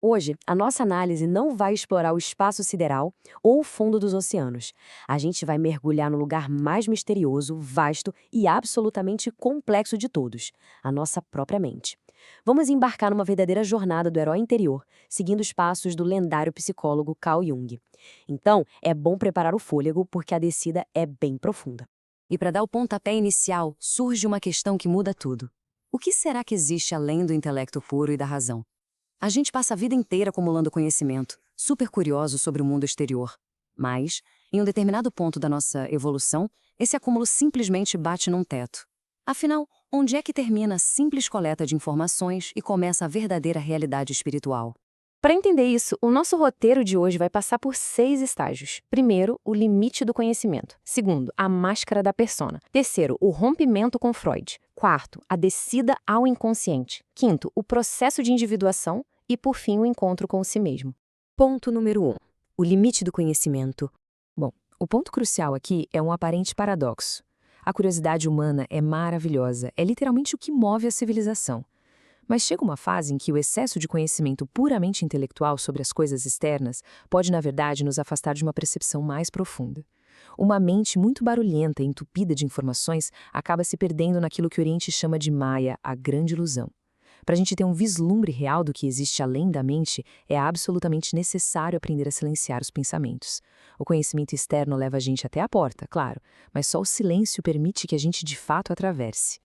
Hoje, a nossa análise não vai explorar o espaço sideral ou o fundo dos oceanos. A gente vai mergulhar no lugar mais misterioso, vasto e absolutamente complexo de todos, a nossa própria mente. Vamos embarcar numa verdadeira jornada do herói interior, seguindo os passos do lendário psicólogo Carl Jung. Então, é bom preparar o fôlego, porque a descida é bem profunda. E para dar o pontapé inicial, surge uma questão que muda tudo. O que será que existe além do intelecto puro e da razão? A gente passa a vida inteira acumulando conhecimento, super curioso sobre o mundo exterior. Mas, em um determinado ponto da nossa evolução, esse acúmulo simplesmente bate num teto. Afinal, onde é que termina a simples coleta de informações e começa a verdadeira realidade espiritual? Para entender isso, o nosso roteiro de hoje vai passar por 6 estágios. Primeiro, o limite do conhecimento. Segundo, a máscara da persona. Terceiro, o rompimento com Freud. Quarto, a descida ao inconsciente. Quinto, o processo de individuação. E, por fim, o encontro com si mesmo. Ponto número 1. O limite do conhecimento. Bom, o ponto crucial aqui é um aparente paradoxo. A curiosidade humana é maravilhosa, é literalmente o que move a civilização. Mas chega uma fase em que o excesso de conhecimento puramente intelectual sobre as coisas externas pode, na verdade, nos afastar de uma percepção mais profunda. Uma mente muito barulhenta e entupida de informações acaba se perdendo naquilo que o Oriente chama de Maya, a grande ilusão. Para a gente ter um vislumbre real do que existe além da mente, é absolutamente necessário aprender a silenciar os pensamentos. O conhecimento externo leva a gente até a porta, claro, mas só o silêncio permite que a gente de fato atravesse.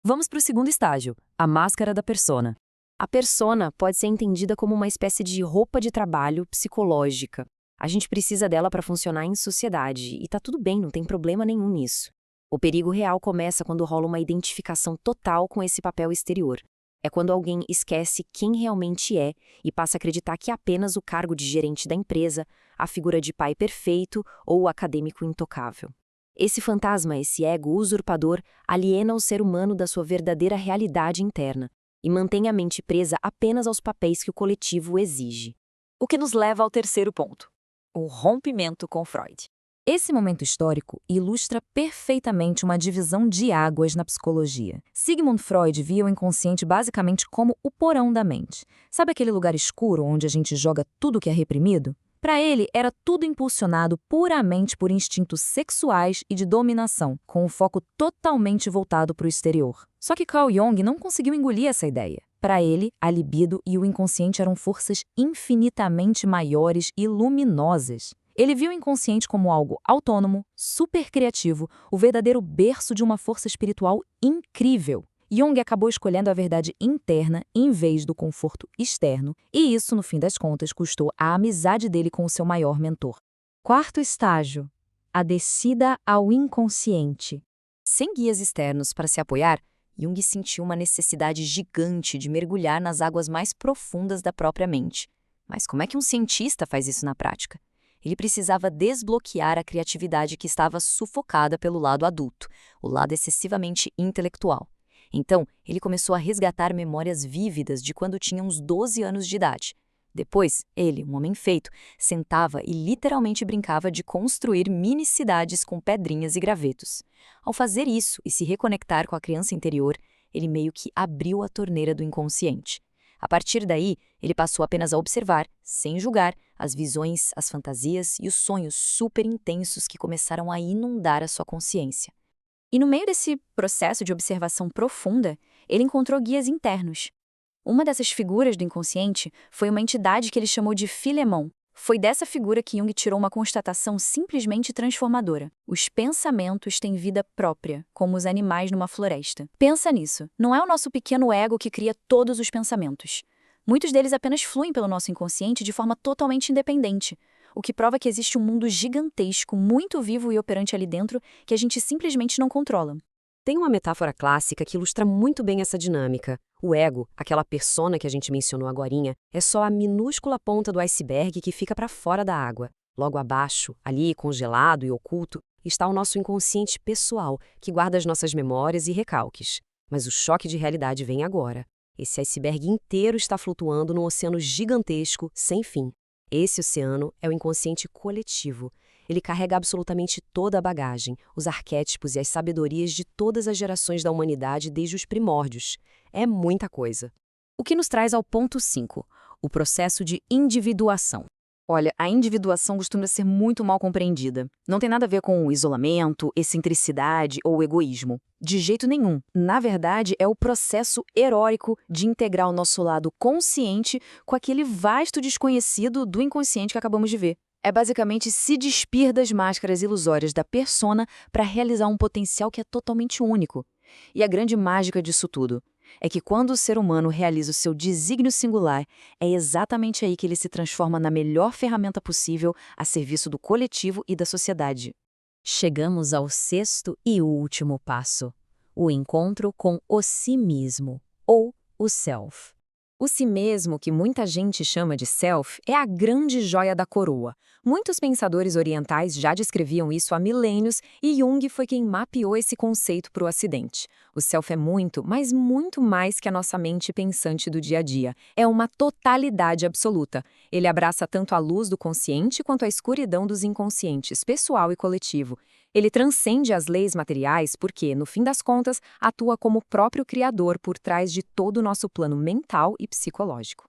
Vamos para o segundo estágio, a máscara da persona. A persona pode ser entendida como uma espécie de roupa de trabalho psicológica. A gente precisa dela para funcionar em sociedade, e tá tudo bem, não tem problema nenhum nisso. O perigo real começa quando rola uma identificação total com esse papel exterior. É quando alguém esquece quem realmente é e passa a acreditar que é apenas o cargo de gerente da empresa, a figura de pai perfeito ou o acadêmico intocável. Esse fantasma, esse ego usurpador, aliena o ser humano da sua verdadeira realidade interna e mantém a mente presa apenas aos papéis que o coletivo exige. O que nos leva ao terceiro ponto, o rompimento com Freud. Esse momento histórico ilustra perfeitamente uma divisão de águas na psicologia. Sigmund Freud via o inconsciente basicamente como o porão da mente. Sabe aquele lugar escuro onde a gente joga tudo que é reprimido? Para ele, era tudo impulsionado puramente por instintos sexuais e de dominação, com o foco totalmente voltado para o exterior. Só que Carl Jung não conseguiu engolir essa ideia. Para ele, a libido e o inconsciente eram forças infinitamente maiores e luminosas. Ele viu o inconsciente como algo autônomo, super criativo, o verdadeiro berço de uma força espiritual incrível. Jung acabou escolhendo a verdade interna em vez do conforto externo, e isso, no fim das contas, custou a amizade dele com o seu maior mentor. Quarto estágio: a descida ao inconsciente. Sem guias externos para se apoiar, Jung sentiu uma necessidade gigante de mergulhar nas águas mais profundas da própria mente. Mas como é que um cientista faz isso na prática? Ele precisava desbloquear a criatividade que estava sufocada pelo lado adulto, o lado excessivamente intelectual. Então, ele começou a resgatar memórias vívidas de quando tinha uns 12 anos de idade. Depois, ele, um homem feito, sentava e literalmente brincava de construir mini-cidades com pedrinhas e gravetos. Ao fazer isso e se reconectar com a criança interior, ele meio que abriu a torneira do inconsciente. A partir daí, ele passou apenas a observar, sem julgar, as visões, as fantasias e os sonhos super intensos que começaram a inundar a sua consciência. E no meio desse processo de observação profunda, ele encontrou guias internos. Uma dessas figuras do inconsciente foi uma entidade que ele chamou de Filemon. Foi dessa figura que Jung tirou uma constatação simplesmente transformadora. Os pensamentos têm vida própria, como os animais numa floresta. Pensa nisso. Não é o nosso pequeno ego que cria todos os pensamentos. Muitos deles apenas fluem pelo nosso inconsciente de forma totalmente independente, o que prova que existe um mundo gigantesco, muito vivo e operante ali dentro, que a gente simplesmente não controla. Tem uma metáfora clássica que ilustra muito bem essa dinâmica. O ego, aquela persona que a gente mencionou agorinha, é só a minúscula ponta do iceberg que fica para fora da água. Logo abaixo, ali congelado e oculto, está o nosso inconsciente pessoal, que guarda as nossas memórias e recalques. Mas o choque de realidade vem agora. Esse iceberg inteiro está flutuando num oceano gigantesco, sem fim. Esse oceano é o inconsciente coletivo. Ele carrega absolutamente toda a bagagem, os arquétipos e as sabedorias de todas as gerações da humanidade desde os primórdios. É muita coisa. O que nos traz ao ponto 5, o processo de individuação. Olha, a individuação costuma ser muito mal compreendida. Não tem nada a ver com o isolamento, excentricidade ou egoísmo. De jeito nenhum. Na verdade, é o processo heróico de integrar o nosso lado consciente com aquele vasto desconhecido do inconsciente que acabamos de ver. É basicamente se despir das máscaras ilusórias da persona para realizar um potencial que é totalmente único. E a grande mágica disso tudo é que quando o ser humano realiza o seu desígnio singular, é exatamente aí que ele se transforma na melhor ferramenta possível a serviço do coletivo e da sociedade. Chegamos ao sexto e último passo, o encontro com o si mesmo, ou o self. O si mesmo, que muita gente chama de self, é a grande joia da coroa. Muitos pensadores orientais já descreviam isso há milênios e Jung foi quem mapeou esse conceito para o Ocidente. O self é muito, mas muito mais que a nossa mente pensante do dia a dia. É uma totalidade absoluta. Ele abraça tanto a luz do consciente quanto a escuridão dos inconscientes, pessoal e coletivo. Ele transcende as leis materiais porque, no fim das contas, atua como o próprio criador por trás de todo o nosso plano mental e psicológico.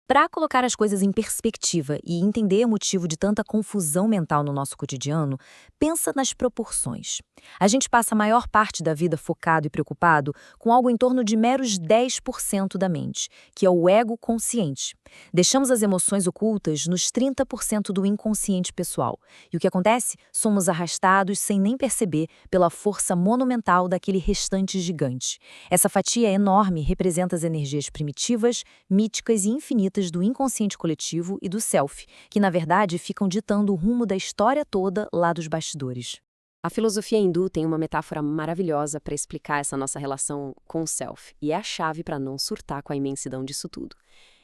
Para colocar as coisas em perspectiva e entender o motivo de tanta confusão mental no nosso cotidiano, pensa nas proporções. A gente passa a maior parte da vida focado e preocupado com algo em torno de meros 10% da mente, que é o ego consciente. Deixamos as emoções ocultas nos 30% do inconsciente pessoal. E o que acontece? Somos arrastados sem nem perceber pela força monumental daquele restante gigante. Essa fatia enorme representa as energias primitivas, míticas e infinitas do inconsciente coletivo e do self, que na verdade ficam ditando o rumo da história toda lá dos bastidores. A filosofia hindu tem uma metáfora maravilhosa para explicar essa nossa relação com o self, e é a chave para não surtar com a imensidão disso tudo.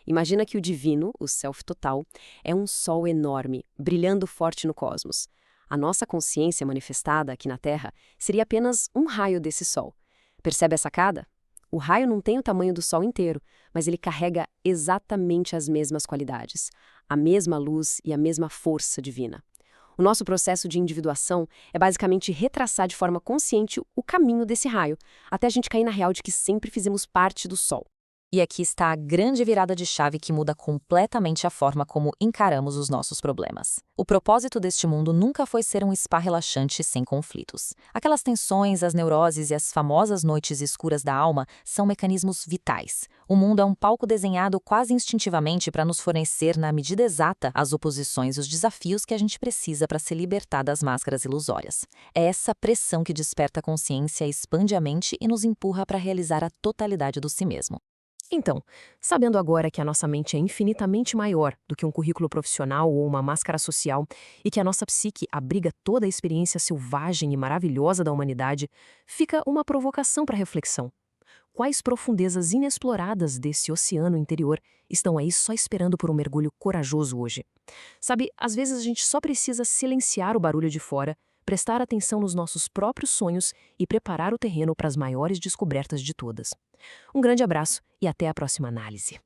Imagina que o divino, o self total, é um sol enorme, brilhando forte no cosmos. A nossa consciência manifestada aqui na Terra seria apenas um raio desse sol. Percebe a sacada? O raio não tem o tamanho do Sol inteiro, mas ele carrega exatamente as mesmas qualidades, a mesma luz e a mesma força divina. O nosso processo de individuação é basicamente retraçar de forma consciente o caminho desse raio, até a gente cair na real de que sempre fizemos parte do Sol. E aqui está a grande virada de chave que muda completamente a forma como encaramos os nossos problemas. O propósito deste mundo nunca foi ser um spa relaxante sem conflitos. Aquelas tensões, as neuroses e as famosas noites escuras da alma são mecanismos vitais. O mundo é um palco desenhado quase instintivamente para nos fornecer, na medida exata, as oposições e os desafios que a gente precisa para se libertar das máscaras ilusórias. É essa pressão que desperta a consciência, expande a mente e nos empurra para realizar a totalidade do si mesmo. Então, sabendo agora que a nossa mente é infinitamente maior do que um currículo profissional ou uma máscara social e que a nossa psique abriga toda a experiência selvagem e maravilhosa da humanidade, fica uma provocação para reflexão. Quais profundezas inexploradas desse oceano interior estão aí só esperando por um mergulho corajoso hoje? Sabe, às vezes a gente só precisa silenciar o barulho de fora, prestar atenção nos nossos próprios sonhos e preparar o terreno para as maiores descobertas de todas. Um grande abraço e até a próxima análise.